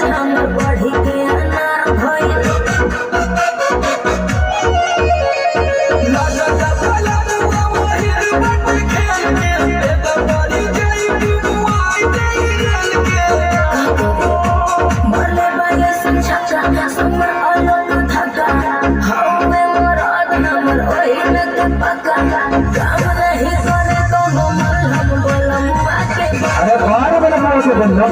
हमर बढ़ी के अनार भइल भले भले संछका हमर अलग धक्का हमें मरद हमर ओहिल के पक्का काम नहीं करे कोनो मलहम बोलम आके अरे बार बार मार के बंदा